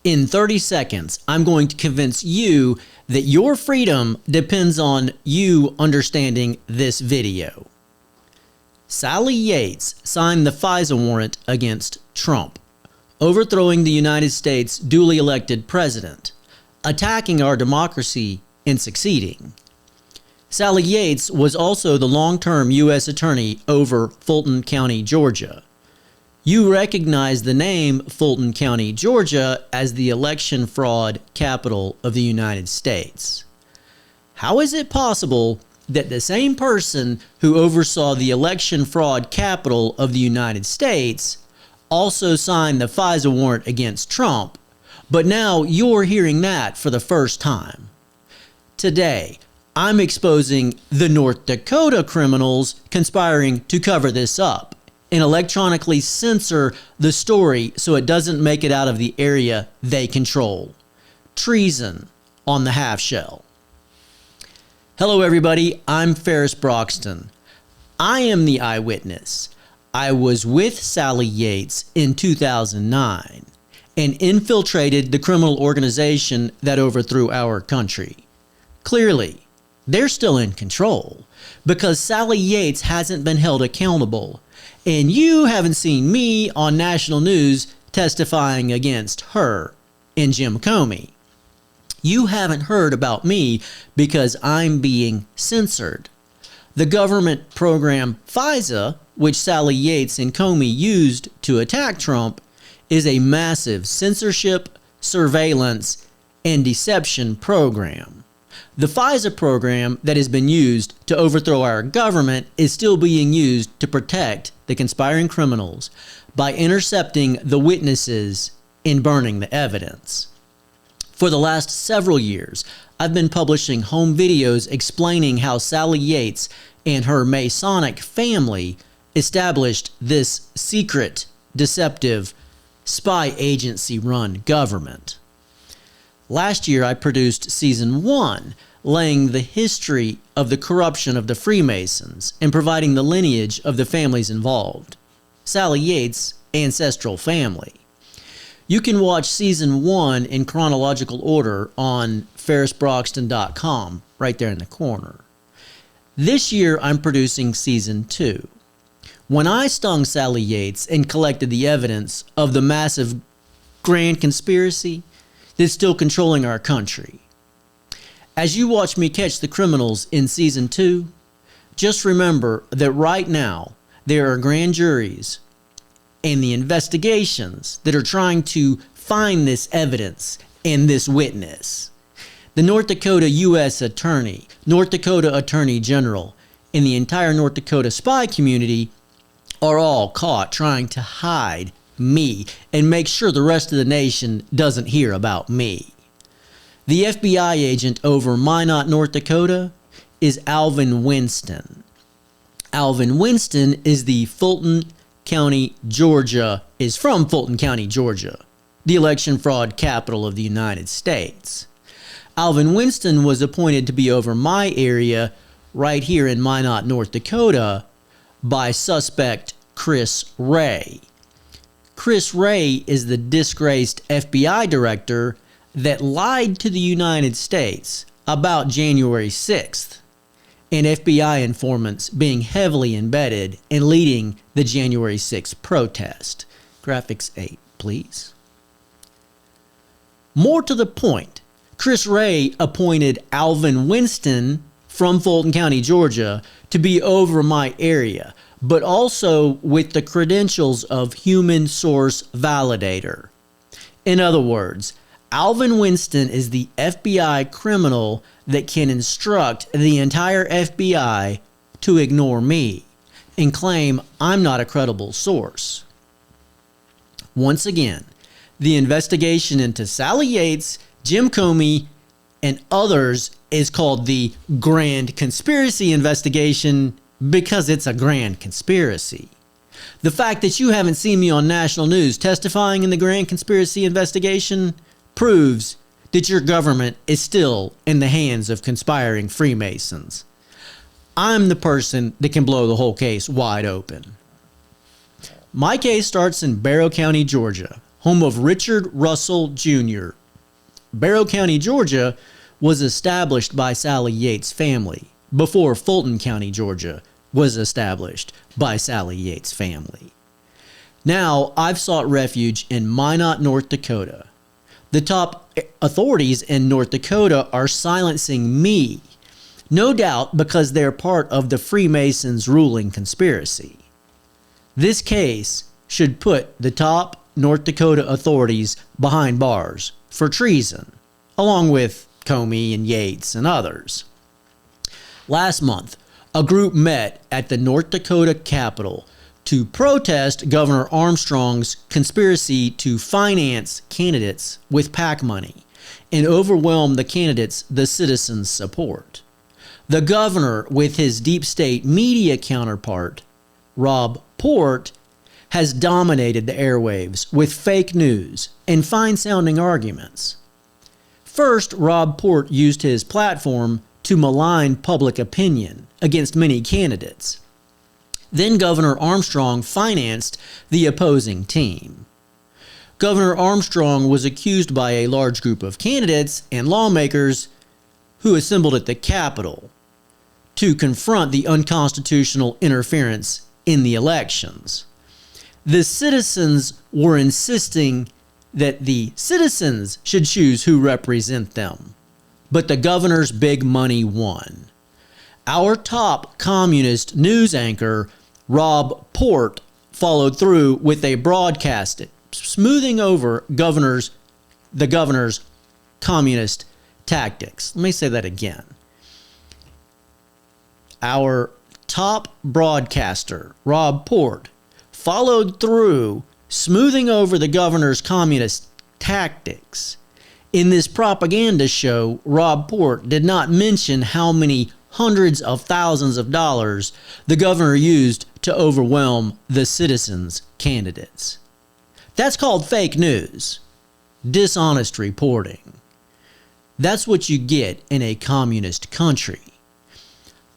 In 30 seconds, I'm going to convince you that your freedom depends on you understanding this video. Sally Yates signed the FISA warrant against Trump, overthrowing the United States' duly elected president, attacking our democracy, and succeeding. Sally Yates was also the long-term U.S. Attorney over Fulton County, Georgia. You recognize the name Fulton County, Georgia as the election fraud capital of the United States. How is it possible that the same person who oversaw the election fraud capital of the United States also signed the FISA warrant against Trump, but now you're hearing that for the first time? Today, I'm exposing the North Dakota criminals conspiring to cover this up and electronically censor the story so it doesn't make it out of the area they control. Treason on the half shell. Hello everybody, I'm Ferris Broxton. I am the eyewitness. I was with Sally Yates in 2009 and infiltrated the criminal organization that overthrew our country. Clearly, they're still in control because Sally Yates hasn't been held accountable, and you haven't seen me on national news testifying against her and Jim Comey. You haven't heard about me because I'm being censored. The government program FISA, which Sally Yates and Comey used to attack Trump, is a massive censorship, surveillance, and deception program. The FISA program that has been used to overthrow our government is still being used to protect the conspiring criminals by intercepting the witnesses and burning the evidence. For the last several years, I've been publishing home videos explaining how Sally Yates and her Masonic family established this secret, deceptive, spy agency-run government. Last year, I produced Season 1, laying the history of the corruption of the Freemasons and providing the lineage of the families involved. Sally Yates' ancestral family. You can watch Season 1 in chronological order on ferrisbroxton.com, right there in the corner. This year, I'm producing Season 2. When I stung Sally Yates and collected the evidence of the massive grand conspiracy that's still controlling our country. As you watch me catch the criminals in Season 2, just remember that right now there are grand juries and the investigations that are trying to find this evidence and this witness. The North Dakota U.S. Attorney, North Dakota Attorney General, and the entire North Dakota spy community are all caught trying to hide me and make sure the rest of the nation doesn't hear about me. The FBI agent over Minot, North Dakota is Alvin Winston. Alvin Winston is from Fulton County, Georgia, the election fraud capital of the United States. Alvin Winston was appointed to be over my area right here in Minot, North Dakota by suspect Chris Wray. Chris Wray is the disgraced FBI director that lied to the United States about January 6th, and FBI informants being heavily embedded in leading the January 6th protest. Graphics 8, please. More to the point, Chris Wray appointed Alvin Winston from Fulton County, Georgia, to be over my area, but also with the credentials of human source validator. In other words, Alvin Winston is the FBI criminal that can instruct the entire FBI to ignore me and claim I'm not a credible source. Once again, the investigation into Sally Yates, Jim Comey, and others is called the Grand Conspiracy Investigation because it's a grand conspiracy. The fact that you haven't seen me on national news testifying in the Grand Conspiracy Investigation proves that your government is still in the hands of conspiring Freemasons. I'm the person that can blow the whole case wide open. My case starts in Barrow County, Georgia, home of Richard Russell Jr. Barrow County, Georgia was established by Sally Yates' family before Fulton County, Georgia was established by Sally Yates' family. Now, I've sought refuge in Minot, North Dakota. The top authorities in North Dakota are silencing me, no doubt because they're part of the Freemasons' ruling conspiracy. This case should put the top North Dakota authorities behind bars for treason, along with Comey and Yates and others. Last month, a group met at the North Dakota Capitol to protest Governor Armstrong's conspiracy to finance candidates with PAC money and overwhelm the candidates the citizens support. The governor, with his deep state media counterpart, Rob Port, has dominated the airwaves with fake news and fine-sounding arguments. First, Rob Port used his platform to malign public opinion against many candidates. Then Governor Armstrong financed the opposing team. Governor Armstrong was accused by a large group of candidates and lawmakers who assembled at the Capitol to confront the unconstitutional interference in the elections. The citizens were insisting that the citizens should choose who represent them, but the governor's big money won. Our top communist news anchor, Rob Port, followed through with a broadcast smoothing over the governor's communist tactics. Let me say that again. Our top broadcaster, Rob Port, followed through smoothing over the governor's communist tactics. In this propaganda show, Rob Port did not mention how many hundreds of thousands of dollars the governor used to overwhelm the citizens' candidates. That's called fake news, dishonest reporting. That's what you get in a communist country.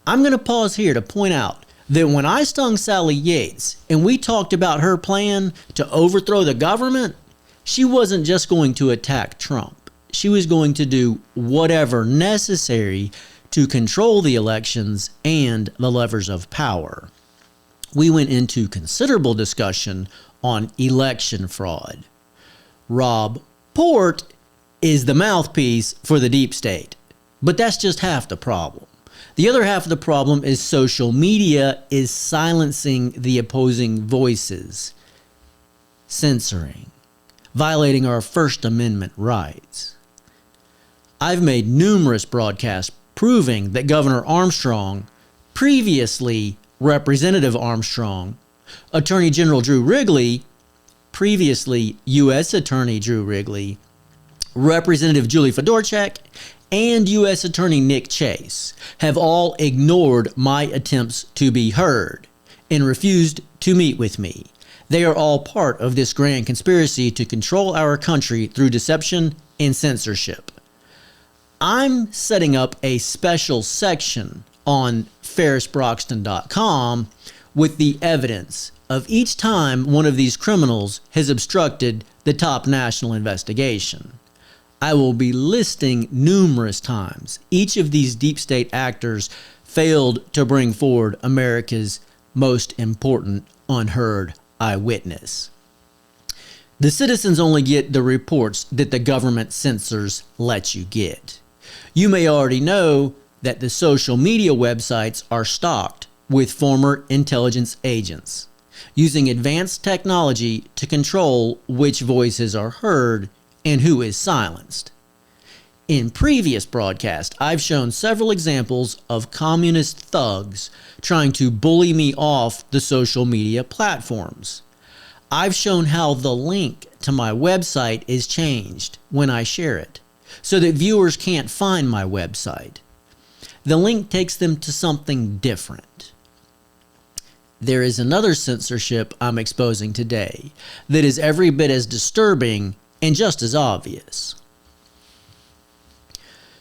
I'm going to pause here to point out that when I stung Sally Yates and we talked about her plan to overthrow the government, she wasn't just going to attack Trump. She was going to do whatever necessary to control the elections and the levers of power. We went into considerable discussion on election fraud. Rob Port is the mouthpiece for the deep state, but that's just half the problem. The other half of the problem is social media is silencing the opposing voices, censoring, violating our First Amendment rights. I've made numerous broadcasts proving that Governor Armstrong, previously Representative Armstrong, Attorney General Drew Wrigley, previously U.S. Attorney Drew Wrigley, Representative Julie Fedorchak, and U.S. Attorney Nick Chase have all ignored my attempts to be heard and refused to meet with me. They are all part of this grand conspiracy to control our country through deception and censorship. I'm setting up a special section on ferrisbroxton.com with the evidence of each time one of these criminals has obstructed the top national investigation. I will be listing numerous times each of these deep state actors failed to bring forward America's most important unheard eyewitness. The citizens only get the reports that the government censors let you get. You may already know that the social media websites are stocked with former intelligence agents, using advanced technology to control which voices are heard and who is silenced. In previous broadcasts, I've shown several examples of communist thugs trying to bully me off the social media platforms. I've shown how the link to my website is changed when I share it, so that viewers can't find my website. The link takes them to something different. There is another censorship I'm exposing today that is every bit as disturbing and just as obvious.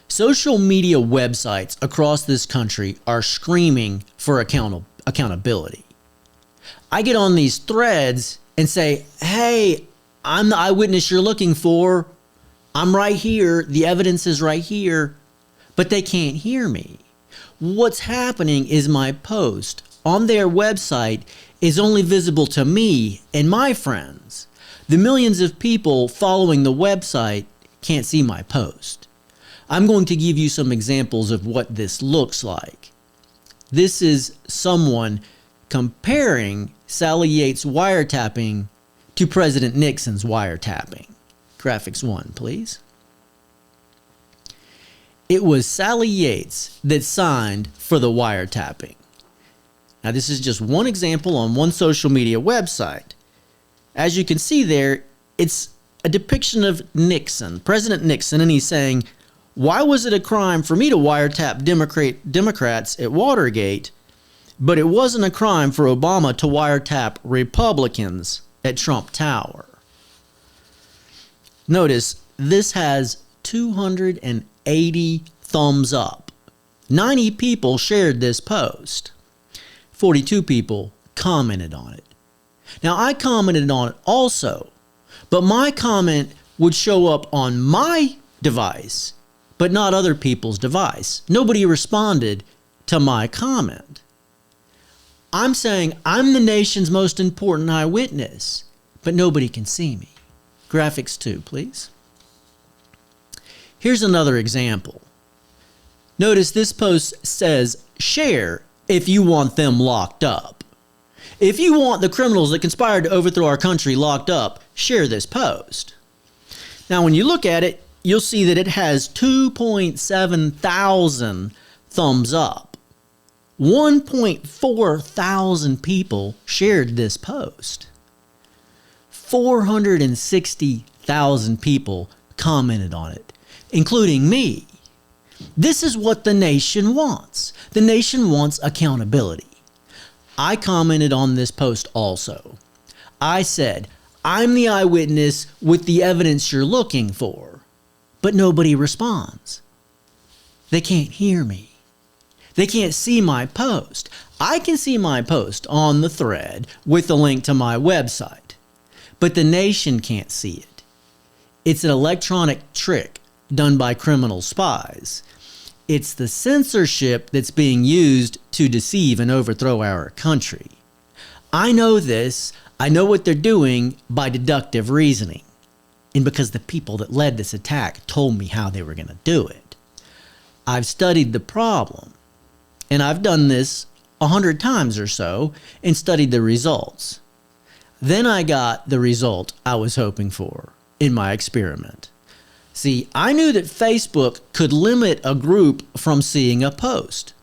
Social media websites across this country are screaming for accountability. I get on these threads and say, hey, I'm the eyewitness you're looking for. I'm right here. The evidence is right here. But they can't hear me. What's happening is my post on their website is only visible to me and my friends. The millions of people following the website can't see my post. I'm going to give you some examples of what this looks like. This is someone comparing Sally Yates' wiretapping to President Nixon's wiretapping. Graphics 1, please. It was Sally Yates that signed for the wiretapping. Now, this is just one example on one social media website. As you can see there, it's a depiction of Nixon, President Nixon, and he's saying, why was it a crime for me to wiretap Democrats at Watergate, but it wasn't a crime for Obama to wiretap Republicans at Trump Tower? Notice this has 280 thumbs up. 90 people shared this post. 42 people commented on it. Now, I commented on it also, but my comment would show up on my device, but not other people's device. Nobody responded to my comment. I'm saying I'm the nation's most important eyewitness, but nobody can see me. Graphics 2, please. Here's another example. Notice this post says, share if you want them locked up. If you want the criminals that conspired to overthrow our country locked up, share this post. Now, when you look at it, you'll see that it has 2.7 thousand thumbs up. 1.4 thousand people shared this post. 460,000 people commented on it, including me. This is what the nation wants. The nation wants accountability. I commented on this post also. I said, I'm the eyewitness with the evidence you're looking for, but nobody responds. They can't hear me. They can't see my post. I can see my post on the thread with the link to my website, but the nation can't see it. It's an electronic trick done by criminal spies. It's the censorship that's being used to deceive and overthrow our country. I know this. I know what they're doing by deductive reasoning, and because the people that led this attack told me how they were going to do it. I've studied the problem, and I've done this 100 times or so and studied the results. Then I got the result I was hoping for in my experiment. See, I knew that Facebook could limit a group from seeing a post.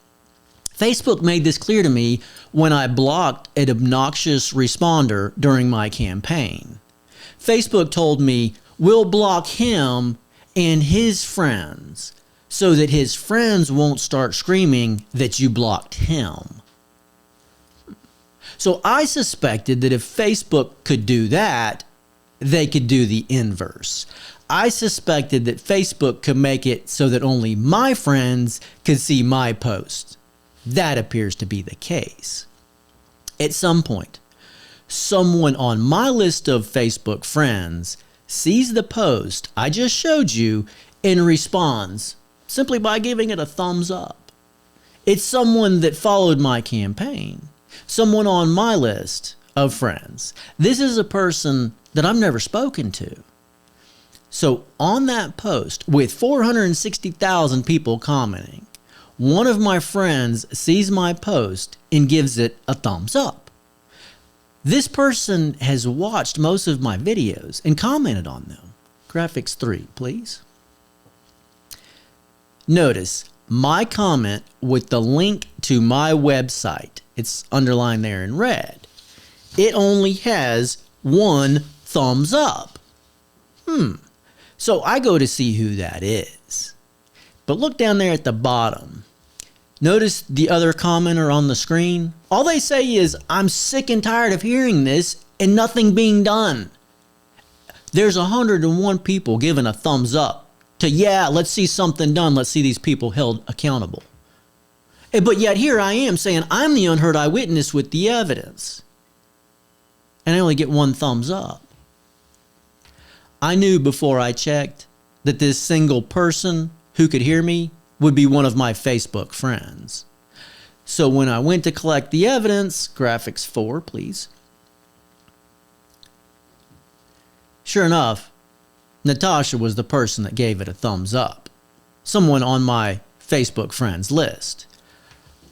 Facebook made this clear to me when I blocked an obnoxious responder during my campaign. Facebook told me, we'll block him and his friends so that his friends won't start screaming that you blocked him. So I suspected that if Facebook could do that, they could do the inverse. I suspected that Facebook could make it so that only my friends could see my posts. That appears to be the case. At some point, someone on my list of Facebook friends sees the post I just showed you and responds simply by giving it a thumbs up. It's someone that followed my campaign, someone on my list of friends. This is a person that I've never spoken to. So on that post with 460,000 people commenting, one of my friends sees my post and gives it a thumbs up. This person has watched most of my videos and commented on them. Graphics 3, please. Notice my comment with the link to my website. It's underlined there in red. It only has 1 thumbs up. So I go to see who that is. But look down there at the bottom. Notice the other commenter on the screen? All they say is, I'm sick and tired of hearing this and nothing being done. There's 101 people giving a thumbs up to, yeah, let's see something done. Let's see these people held accountable. But yet here I am saying I'm the unheard eyewitness with the evidence. and I only get one thumbs up. I knew before I checked that this single person who could hear me would be one of my Facebook friends. So when I went to collect the evidence, graphics 4, please. Sure enough, Natasha was the person that gave it a thumbs up. Someone on my Facebook friends list.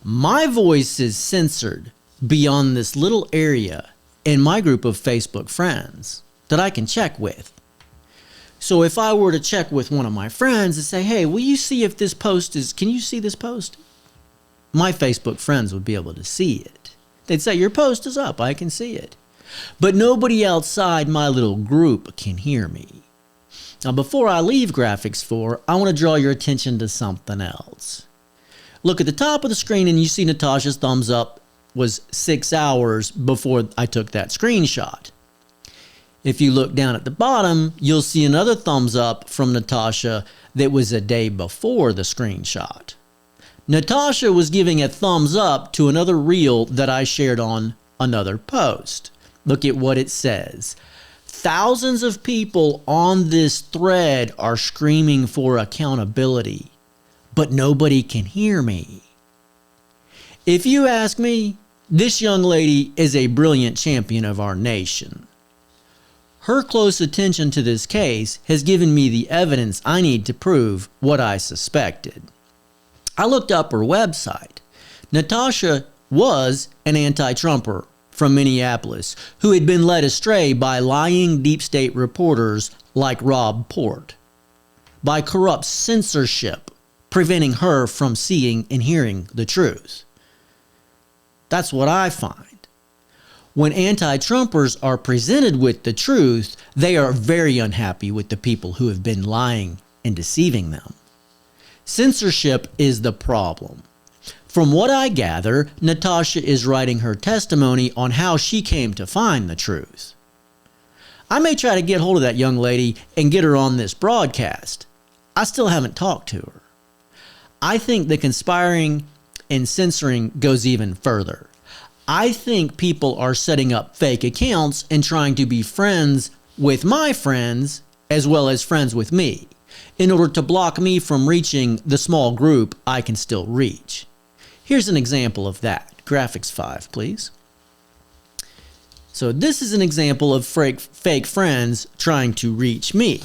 My voice is censored beyond this little area in my group of Facebook friends that I can check with. So if I were to check with one of my friends and say, hey, will you see if this post is, can you see this post? My Facebook friends would be able to see it. They'd say, your post is up, I can see it. But nobody outside my little group can hear me. Now, before I leave graphics 4, I want to draw your attention to something else. Look at the top of the screen and you see Natasha's thumbs up was 6 hours before I took that screenshot. If you look down at the bottom, you'll see another thumbs up from Natasha that was a day before the screenshot. Natasha was giving a thumbs up to another reel that I shared on another post. Look at what it says. Thousands of people on this thread are screaming for accountability, but nobody can hear me. If you ask me, this young lady is a brilliant champion of our nation. Her close attention to this case has given me the evidence I need to prove what I suspected. I looked up her website. Natasha was an anti-Trumper from Minneapolis who had been led astray by lying deep state reporters like Rob Port, by corrupt censorship preventing her from seeing and hearing the truth. That's what I find. When anti-Trumpers are presented with the truth, they are very unhappy with the people who have been lying and deceiving them. Censorship is the problem. From what I gather, Natasha is writing her testimony on how she came to find the truth. I may try to get hold of that young lady and get her on this broadcast. I still haven't talked to her. I think the conspiring and censoring goes even further. I think people are setting up fake accounts and trying to be friends with my friends as well as friends with me in order to block me from reaching the small group I can still reach. Here's an example of that. Graphics 5, please. So this is an example of fake friends trying to reach me.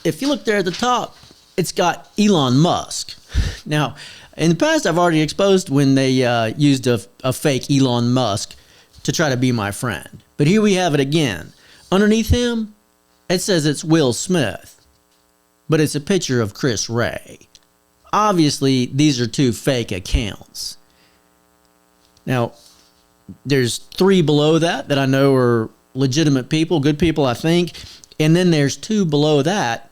If you look there at the top, it's got Elon Musk. Now, in the past, I've already exposed when they used a fake Elon Musk to try to be my friend. But here we have it again. Underneath him, it says it's Will Smith, but it's a picture of Chris Ray. Obviously, these are two fake accounts. Now, there's 3 below that I know are legitimate people, good people, I think. And then there's 2 below that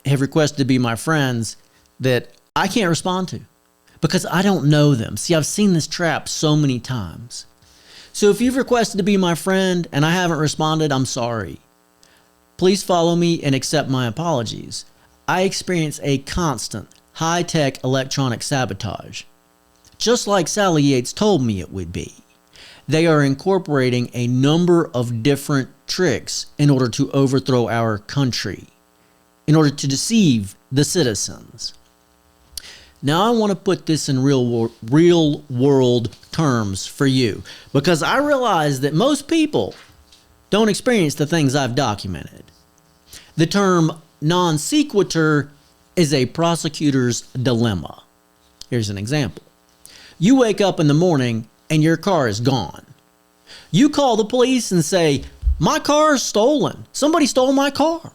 have requested to be my friends that I can't respond to because I don't know them. See, I've seen this trap so many times. So if you've requested to be my friend and I haven't responded, I'm sorry. Please follow me and accept my apologies. I experience a constant high-tech electronic sabotage, just like Sally Yates told me it would be. They are incorporating a number of different tricks in order to overthrow our country, in order to deceive the citizens. Now I want to put this in real world terms for you because I realize that most people don't experience the things I've documented. The term non sequitur is a prosecutor's dilemma. Here's an example. You wake up in the morning and your car is gone. You call the police and say, my car is stolen. Somebody stole my car.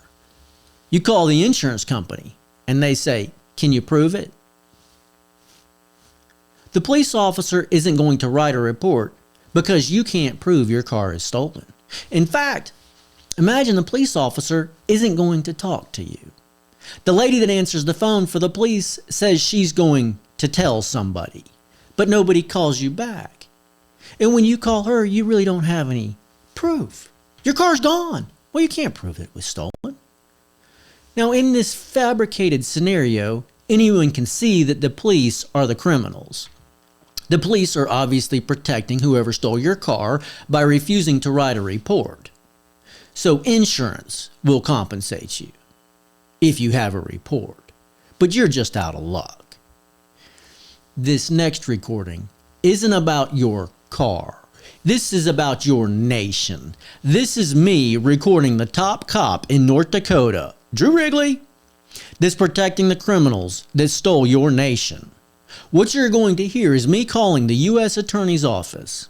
You call the insurance company and they say, can you prove it? The police officer isn't going to write a report because you can't prove your car is stolen. In fact, imagine the police officer isn't going to talk to you. The lady that answers the phone for the police says she's going to tell somebody, but nobody calls you back. And when you call her, you really don't have any proof. Your car's gone. Well, you can't prove that it was stolen. Now, in this fabricated scenario, anyone can see that the police are the criminals. The police are obviously protecting whoever stole your car by refusing to write a report. So insurance will compensate you if you have a report, but you're just out of luck. This next recording isn't about your car. This is about your nation. This is me recording the top cop in North Dakota, Drew Wrigley, that's protecting the criminals that stole your nation. What you're going to hear is me calling the U.S. Attorney's Office.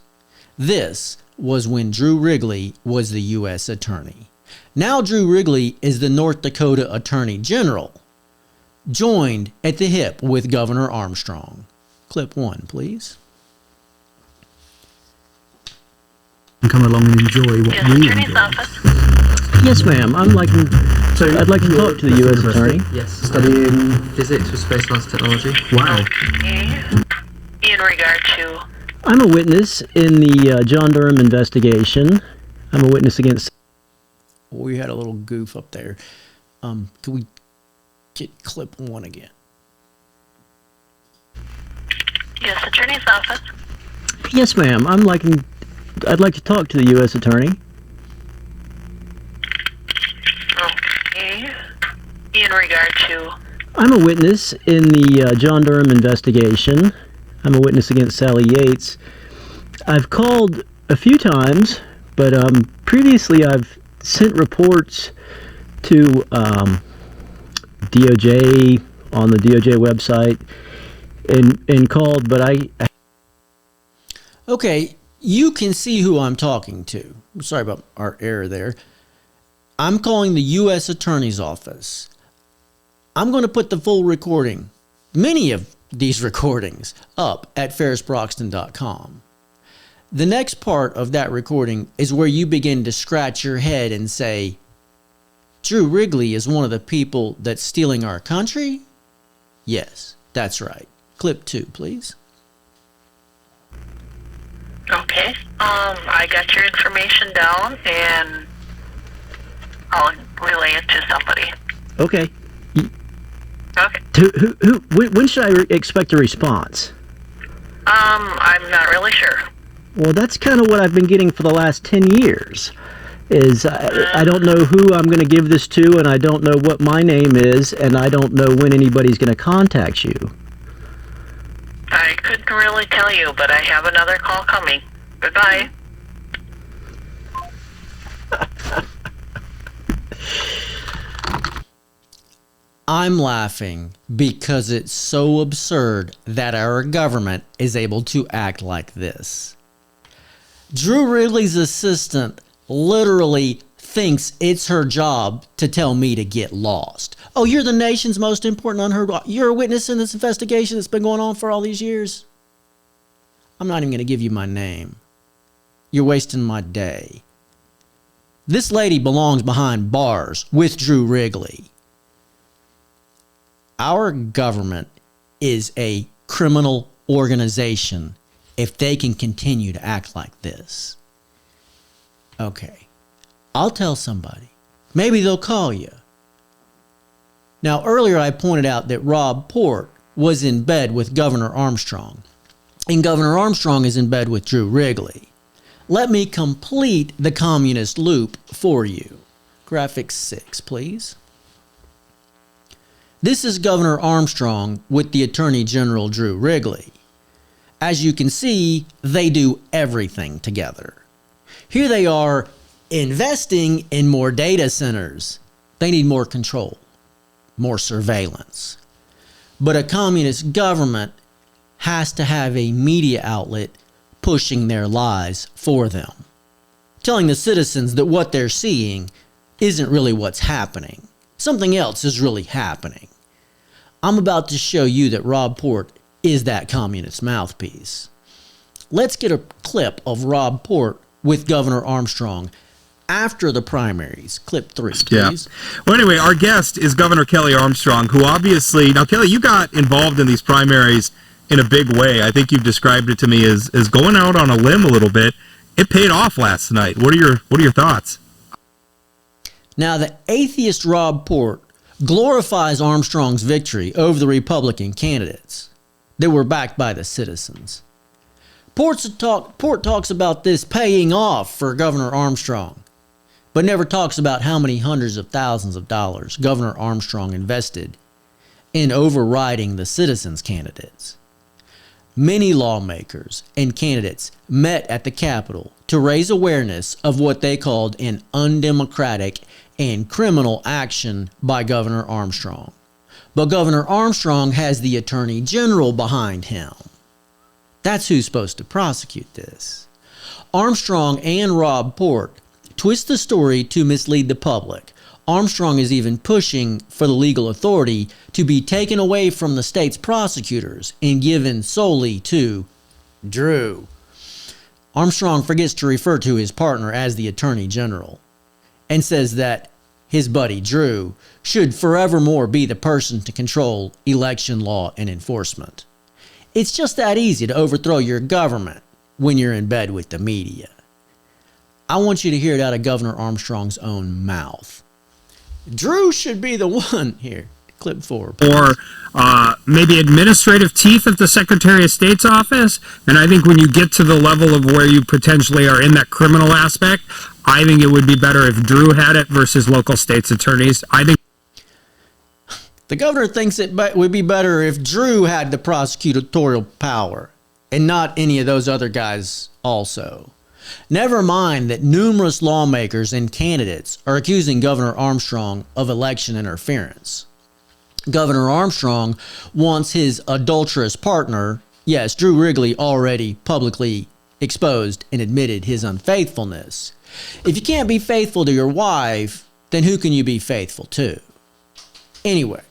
This was when Drew Wrigley was the U.S. Attorney. Now Drew Wrigley is the North Dakota Attorney General, joined at the hip with Governor Armstrong. Clip 1, please. Come along and enjoy what we enjoy. Yes, ma'am. I'd like to talk to the U.S. Attorney. Yes, studying physics with space science technology. Wow. In regard to... I'm a witness in the John Durham investigation. I'm a witness against... We had a little goof up there. Can we get clip 1 again? Yes, Attorney's Office. Yes, ma'am. I'd like to talk to the U.S. Attorney. Okay. In regard to... I'm a witness in the John Durham investigation. I'm a witness against Sally Yates. I've called a few times, but previously I've sent reports to DOJ on the DOJ website and called, but I... Okay, you can see who I'm talking to. Sorry about our error there. I'm calling the U.S. Attorney's Office. I'm going to put the full recording, many of these recordings, up at ferrisbroxton.com. The next part of that recording is where you begin to scratch your head and say, Drew Wrigley is one of the people that's stealing our country? Yes, that's right. Clip 2, please. Okay. I got your information down, and I'll relay it to somebody. Okay. Okay. When should I expect a response? I'm not really sure. Well, that's kind of what I've been getting for the last 10 years. I don't know who I'm going to give this to, and I don't know what my name is, and I don't know when anybody's going to contact you. I couldn't really tell you, but I have another call coming. Goodbye. I'm laughing because it's so absurd that our government is able to act like this. Drew Wrigley's assistant literally thinks it's her job to tell me to get lost. Oh, you're the nation's most important unheard. You're a witness in this investigation that's been going on for all these years. I'm not even going to give you my name. You're wasting my day. This lady belongs behind bars with Drew Wrigley. Our government is a criminal organization if they can continue to act like this. Okay, I'll tell somebody. Maybe they'll call you. Now, earlier I pointed out that Rob Port was in bed with Governor Armstrong, and Governor Armstrong is in bed with Drew Wrigley. Let me complete the communist loop for you. Graphic 6, please. This is Governor Armstrong with the Attorney General Drew Wrigley. As you can see, they do everything together. Here they are investing in more data centers. They need more control, more surveillance. But a communist government has to have a media outlet pushing their lies for them, telling the citizens that what they're seeing isn't really what's happening. Something else is really happening. I'm about to show you that Rob Port is that communist mouthpiece. Let's get a clip of Rob Port with Governor Armstrong after the primaries. Clip 3, please. Yeah. Well, anyway, our guest is Governor Kelly Armstrong, who obviously... Now, Kelly, you got involved in these primaries in a big way. I think you've described it to me as going out on a limb a little bit. It paid off last night. What are your thoughts? Now, the atheist Rob Port glorifies Armstrong's victory over the Republican candidates that were backed by the citizens. Port talks about this paying off for Governor Armstrong, but never talks about how many hundreds of thousands of dollars Governor Armstrong invested in overriding the citizens' candidates. Many lawmakers and candidates met at the Capitol to raise awareness of what they called an undemocratic and criminal action by Governor Armstrong. But Governor Armstrong has the Attorney General behind him. That's who's supposed to prosecute this. Armstrong and Rob Port twist the story to mislead the public. Armstrong is even pushing for the legal authority to be taken away from the state's prosecutors and given solely to Drew. Armstrong forgets to refer to his partner as the Attorney General and says that his buddy Drew should forevermore be the person to control election law and enforcement. It's just that easy to overthrow your government when you're in bed with the media. I want you to hear it out of Governor Armstrong's own mouth. Drew should be the one here. Clip 4. Or maybe administrative teeth at the Secretary of State's office. And I think when you get to the level of where you potentially are in that criminal aspect, I think it would be better if Drew had it versus local states' attorneys. I think the governor thinks it would be better if Drew had the prosecutorial power and not any of those other guys also. Never mind that numerous lawmakers and candidates are accusing Governor Armstrong of election interference. Governor Armstrong wants his adulterous partner, yes, Drew Wrigley, already publicly exposed and admitted his unfaithfulness. If you can't be faithful to your wife, then who can you be faithful to? Anyway,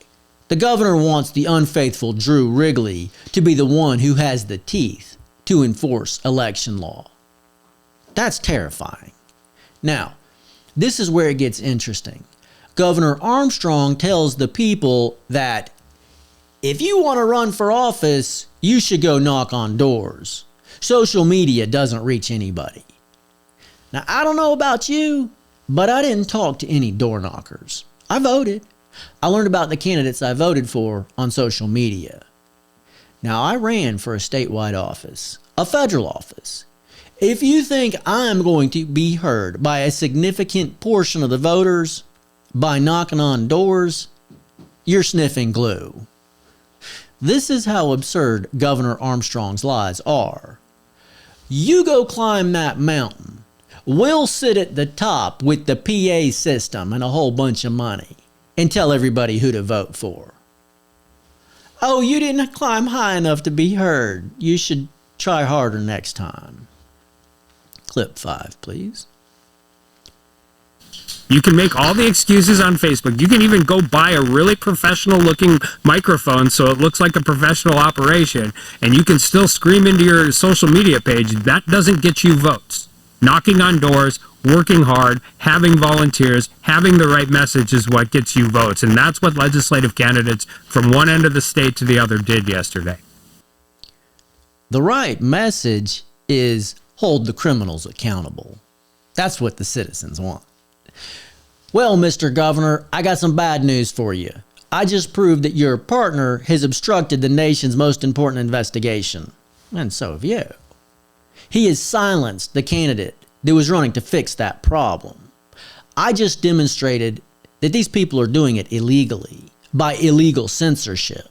the governor wants the unfaithful Drew Wrigley to be the one who has the teeth to enforce election law. That's terrifying. Now, this is where it gets interesting. Governor Armstrong tells the people that if you want to run for office, you should go knock on doors. Social media doesn't reach anybody. Now, I don't know about you, but I didn't talk to any door knockers. I voted. I learned about the candidates I voted for on social media. Now, I ran for a statewide office, a federal office. If you think I'm going to be heard by a significant portion of the voters by knocking on doors, you're sniffing glue. This is how absurd Governor Armstrong's lies are. You go climb that mountain. We'll sit at the top with the PA system and a whole bunch of money and tell everybody who to vote for. Oh, you didn't climb high enough to be heard. You should try harder next time. Clip 5, please. you can make all the excuses on Facebook. You can even go buy a really professional looking microphone so it looks like a professional operation, and you can still scream into your social media page. That doesn't get you votes. Knocking on doors, working hard, having volunteers, having the right message is what gets you votes. And that's what legislative candidates from one end of the state to the other did yesterday. The right message is hold the criminals accountable. That's what the citizens want. Well, Mr. Governor, I got some bad news for you. I just proved that your partner has obstructed the nation's most important investigation. And so have you. He has silenced the candidate that was running to fix that problem. I just demonstrated that these people are doing it illegally, by illegal censorship.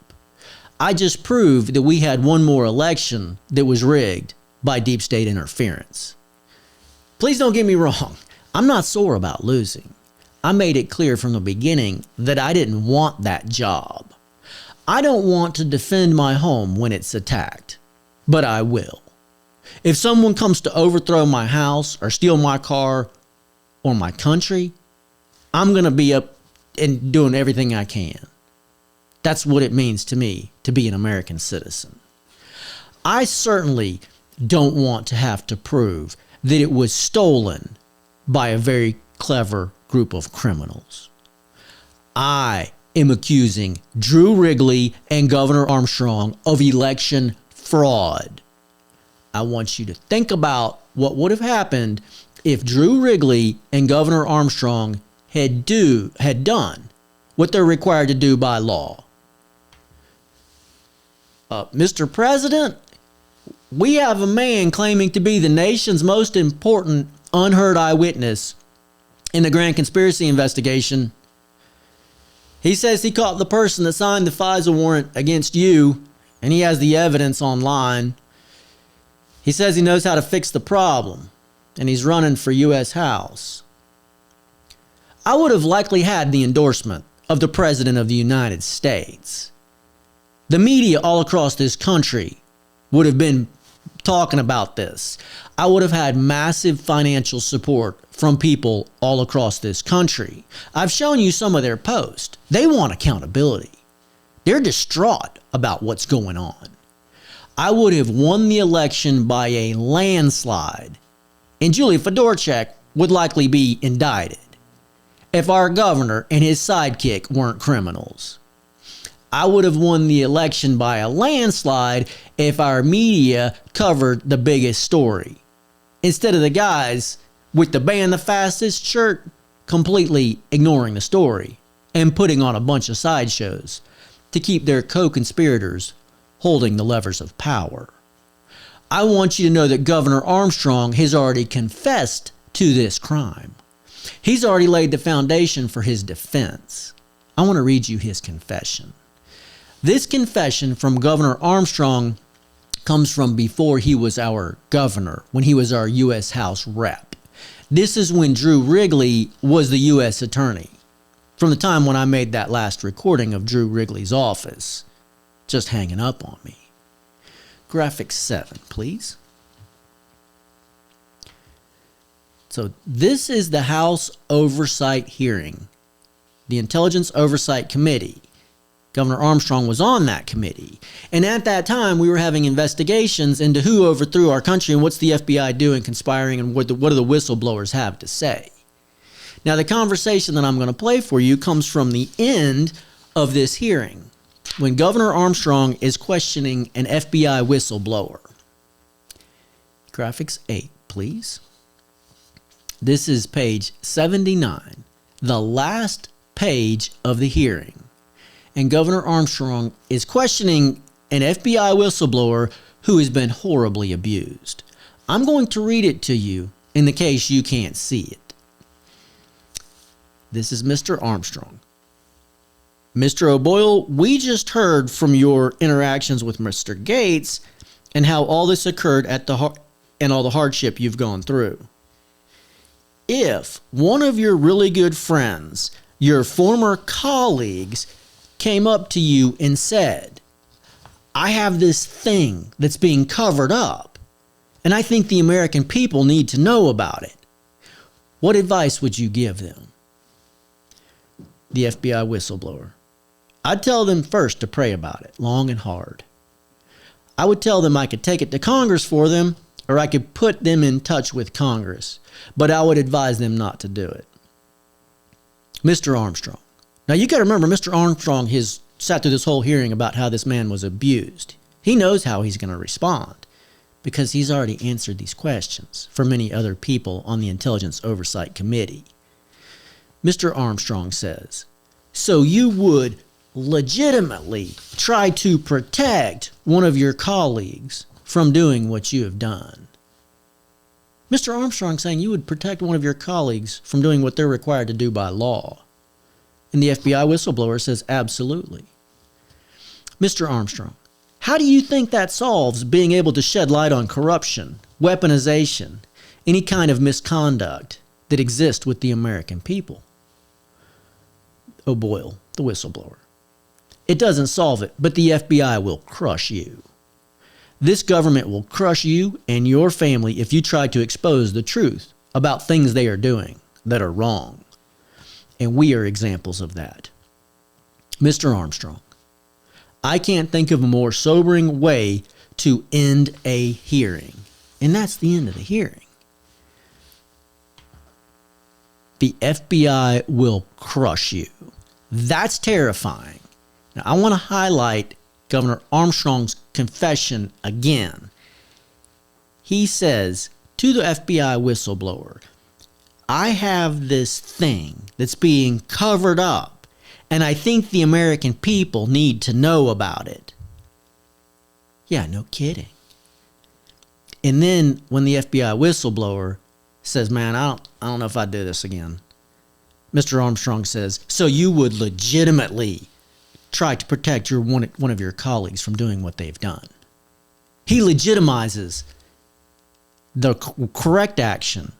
I just proved that we had one more election that was rigged by deep state interference. Please don't get me wrong. I'm not sore about losing. I made it clear from the beginning that I didn't want that job. I don't want to defend my home when it's attacked, but I will. If someone comes to overthrow my house or steal my car or my country, I'm going to be up and doing everything I can. That's what it means to me to be an American citizen. I certainly don't want to have to prove that it was stolen by a very clever group of criminals. I am accusing Drew Wrigley and Governor Armstrong of election fraud. I want you to think about what would have happened if Drew Wrigley and Governor Armstrong had done what they're required to do by law. Mr. President, we have a man claiming to be the nation's most important unheard eyewitness in the grand conspiracy investigation. He says he caught the person that signed the FISA warrant against you, and he has the evidence online. He says he knows how to fix the problem, and he's running for U.S. House. I would have likely had the endorsement of the President of the United States. The media all across this country would have been talking about this. I would have had massive financial support from people all across this country. I've shown you some of their posts. They want accountability. They're distraught about what's going on. I would have won the election by a landslide, and Julia Fedorchak would likely be indicted if our governor and his sidekick weren't criminals. I would have won the election by a landslide if our media covered the biggest story, instead of the guys with the band the fastest shirt completely ignoring the story and putting on a bunch of sideshows to keep their co-conspirators holding the levers of power. I want you to know that Governor Armstrong has already confessed to this crime. He's already laid the foundation for his defense. I want to read you his confession. This confession from Governor Armstrong comes from before he was our governor, when he was our U.S. House rep. This is when Drew Wrigley was the U.S. attorney, from the time when I made that last recording of Drew Wrigley's office just hanging up on me. Graphic 7, please. So this is the House Oversight hearing, the Intelligence Oversight Committee. Governor Armstrong was on that committee. And at that time, we were having investigations into who overthrew our country and what's the FBI doing, conspiring, and what do the whistleblowers have to say. Now, the conversation that I'm going to play for you comes from the end of this hearing, when Governor Armstrong is questioning an FBI whistleblower. Graphics 8, please. This is page 79, the last page of the hearing. And Governor Armstrong is questioning an FBI whistleblower who has been horribly abused. I'm going to read it to you in the case you can't see it. This is Mr. Armstrong. Mr. O'Boyle, we just heard from your interactions with Mr. Gates and how all this occurred and all the hardship you've gone through. If one of your really good friends, your former colleagues, came up to you and said, I have this thing that's being covered up, and I think the American people need to know about it, what advice would you give them? The FBI whistleblower. I'd tell them first to pray about it, long and hard. I would tell them I could take it to Congress for them, or I could put them in touch with Congress, but I would advise them not to do it. Mr. Armstrong. Now, you got to remember, Mr. Armstrong has sat through this whole hearing about how this man was abused. He knows how he's going to respond because he's already answered these questions for many other people on the Intelligence Oversight Committee. Mr. Armstrong says, so you would legitimately try to protect one of your colleagues from doing what you have done. Mr. Armstrong saying you would protect one of your colleagues from doing what they're required to do by law. And the FBI whistleblower says, absolutely. Mr. Armstrong, how do you think that solves being able to shed light on corruption, weaponization, any kind of misconduct that exists with the American people? O'Boyle, the whistleblower. It doesn't solve it, but the FBI will crush you. This government will crush you and your family if you try to expose the truth about things they are doing that are wrong. And we are examples of that. Mr. Armstrong, I can't think of a more sobering way to end a hearing. And that's the end of the hearing. The FBI will crush you. That's terrifying. Now, I want to highlight Governor Armstrong's confession again. He says to the FBI whistleblower, I have this thing that's being covered up, and I think the American people need to know about it. Yeah, no kidding. And then when the FBI whistleblower says, man, I don't know if I'd do this again, Mr. Armstrong says, so you would legitimately try to protect one of your colleagues from doing what they've done. He legitimizes the correct action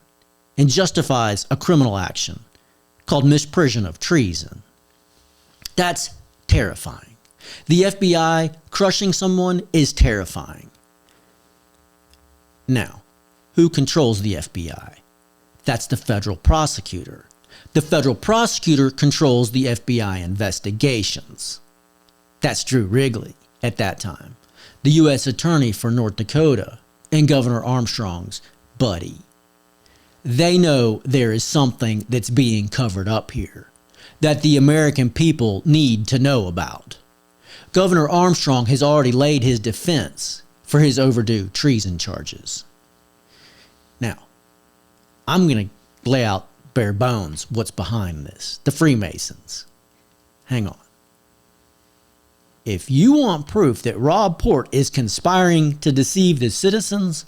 and justifies a criminal action called misprision of treason. That's terrifying. The FBI crushing someone is terrifying. Now, who controls the FBI? That's the federal prosecutor. The federal prosecutor controls the FBI investigations. That's Drew Wrigley at that time, the U.S. Attorney for North Dakota and Governor Armstrong's buddy. They know there is something that's being covered up here that the American people need to know about. Governor Armstrong has already laid his defense for his overdue treason charges. Now, I'm going to lay out bare bones what's behind this. The Freemasons. Hang on. If you want proof that Rob Port is conspiring to deceive the citizens,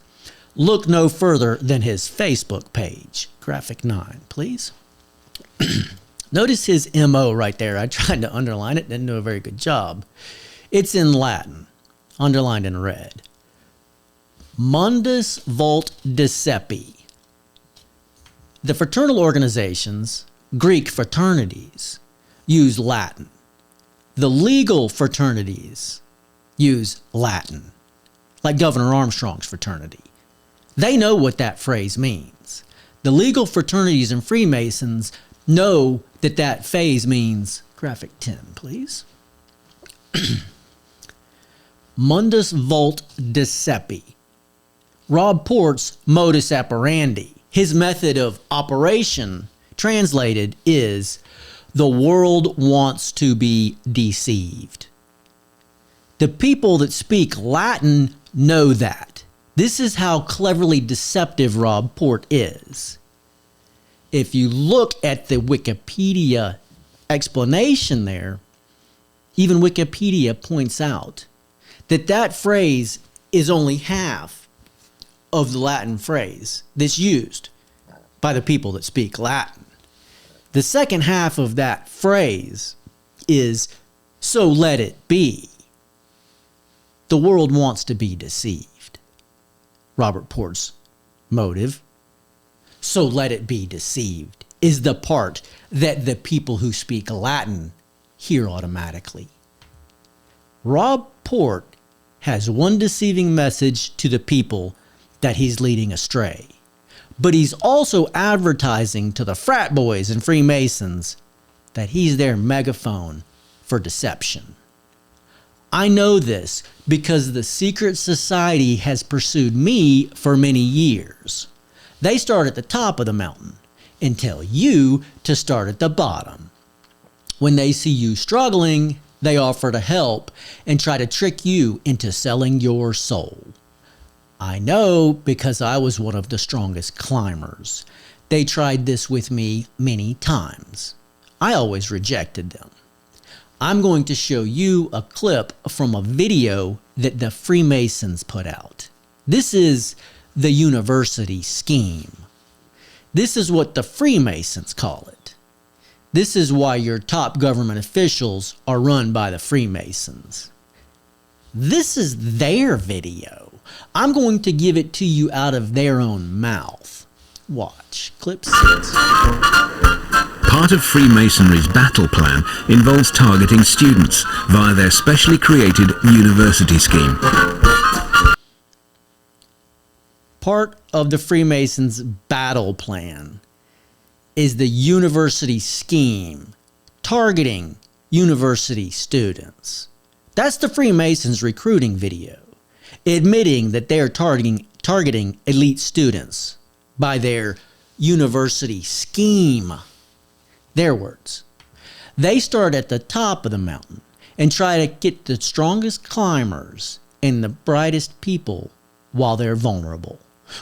look no further than his Facebook page. Graphic 9, please. Notice his MO right there. I tried to underline it, didn't do a very good job. It's in Latin, underlined in red. Mundus Vult Decepi. The fraternal organizations, Greek fraternities, use Latin. The legal fraternities use Latin, like Governor Armstrong's fraternity. They know what that phrase means. The legal fraternities and Freemasons know that that phrase means, graphic 10, please. Mundus Vult Decepi. Rob Port's modus operandi, his method of operation, translated, is the world wants to be deceived. The people that speak Latin know that. This is how cleverly deceptive Rob Port is. If you look at the Wikipedia explanation there, even Wikipedia points out that that phrase is only half of the Latin phrase that's used by the people that speak Latin. The second half of that phrase is, so let it be. The world wants to be deceived. Robert Port's motive, so let it be deceived, is the part that the people who speak Latin hear automatically. Rob Port has one deceiving message to the people that he's leading astray. But he's also advertising to the frat boys and Freemasons that he's their megaphone for deception. I know this because the secret society has pursued me for many years. They start at the top of the mountain and tell you to start at the bottom. When they see you struggling, they offer to help and try to trick you into selling your soul. I know because I was one of the strongest climbers. They tried this with me many times. I always rejected them. I'm going to show you a clip from a video that the Freemasons put out. This is the university scheme. This is what the Freemasons call it. This is why your top government officials are run by the Freemasons. This is their video. I'm going to give it to you out of their own mouth. Watch. Clip 6. Part of Freemasonry's battle plan involves targeting students via their specially created university scheme. Part of the Freemasons' battle plan is the university scheme, targeting university students. That's the Freemasons' recruiting video, admitting that they're targeting elite students by their university scheme. Their words. They start at the top of the mountain and try to get the strongest climbers and the brightest people while they're vulnerable.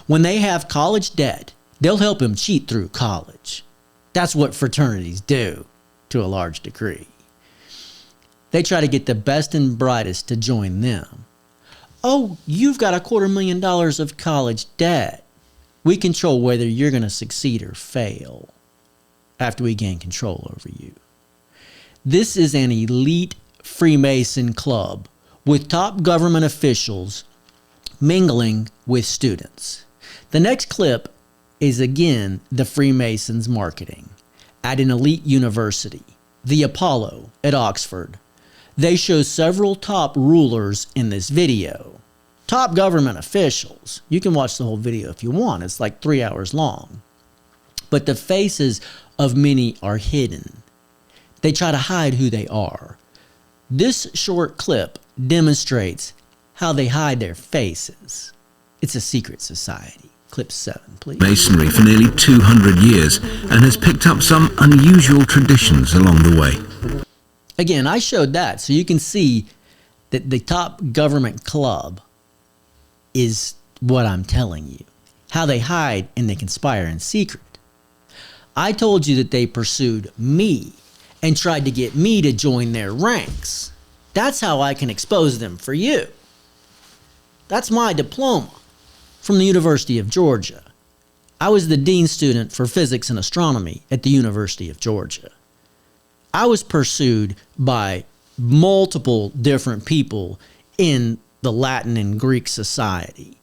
When they have college debt, they'll help them cheat through college. That's what fraternities do to a large degree. They try to get the best and brightest to join them. Oh, you've got $250,000 of college debt. We control whether you're going to succeed or fail after we gain control over you. This is an elite Freemason club with top government officials mingling with students. The next clip is again the Freemasons marketing at an elite university, the Apollo at Oxford. They show several top rulers in this video. Top government officials. You can watch the whole video if you want. It's like 3 hours long. But the faces of many are hidden. They try to hide who they are. This short clip demonstrates how they hide their faces. It's a secret society. Clip 7, please. Masonry for nearly 200 years and has picked up some unusual traditions along the way. Again, I showed that so you can see that the top government club is what I'm telling you. How they hide and they conspire in secret. I told you that they pursued me and tried to get me to join their ranks. That's how I can expose them for you. That's my diploma from the University of Georgia. I was the dean student for physics and astronomy at the University of Georgia. I was pursued by multiple different people in the Latin and Greek society.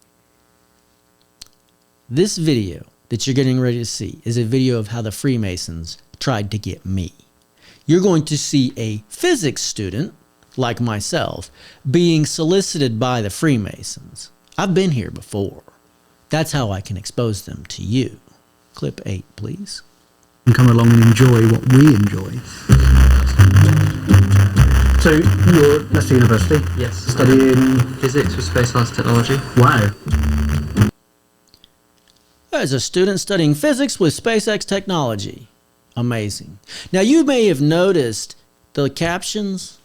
This video that you're getting ready to see is a video of how the Freemasons tried to get me. You're going to see a physics student, like myself, being solicited by the Freemasons. I've been here before. That's how I can expose them to you. Clip 8, please. And come along and enjoy what we enjoy. So you're at Leicester University? Yes. Studying Physics with space science technology. wow. As a student studying physics with SpaceX technology. Amazing. Now you may have noticed the captions,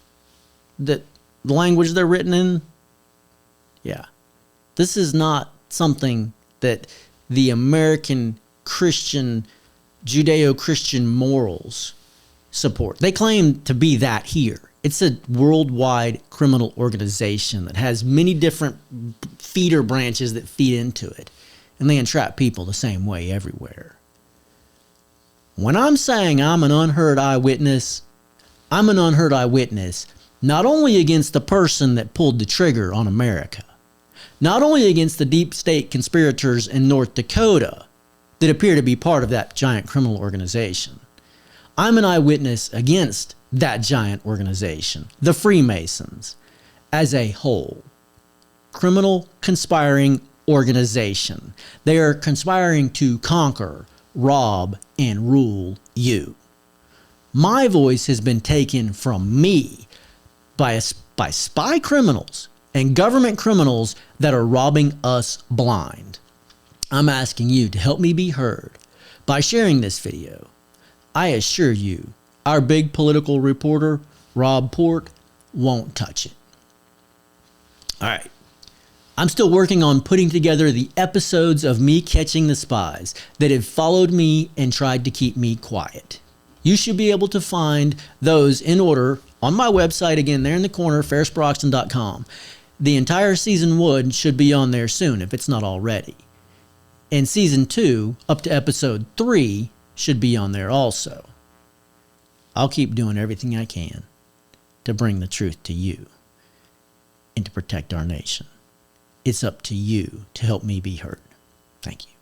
that the language they're written in. Yeah. This is not something that the American Christian, Judeo-Christian morals support. They claim to be that here. It's a worldwide criminal organization that has many different feeder branches that feed into it. And they entrap people the same way everywhere. When I'm saying I'm an unheard eyewitness, I'm an unheard eyewitness not only against the person that pulled the trigger on America, not only against the deep state conspirators in North Dakota that appear to be part of that giant criminal organization. I'm an eyewitness against that giant organization, the Freemasons, as a whole. Criminal conspiring organization. They are conspiring to conquer, rob, and rule you. My voice has been taken from me by spy criminals and government criminals that are robbing us blind. I'm asking you to help me be heard by sharing this video. I assure you, our big political reporter, Rob Port, won't touch it. All right. I'm still working on putting together the episodes of me catching the spies that have followed me and tried to keep me quiet. You should be able to find those in order on my website, again, there in the corner, ferrisbroxton.com. The entire season 1 should be on there soon if it's not already. And season 2, up to episode 3, should be on there also. I'll keep doing everything I can to bring the truth to you and to protect our nation. It's up to you to help me be heard. Thank you.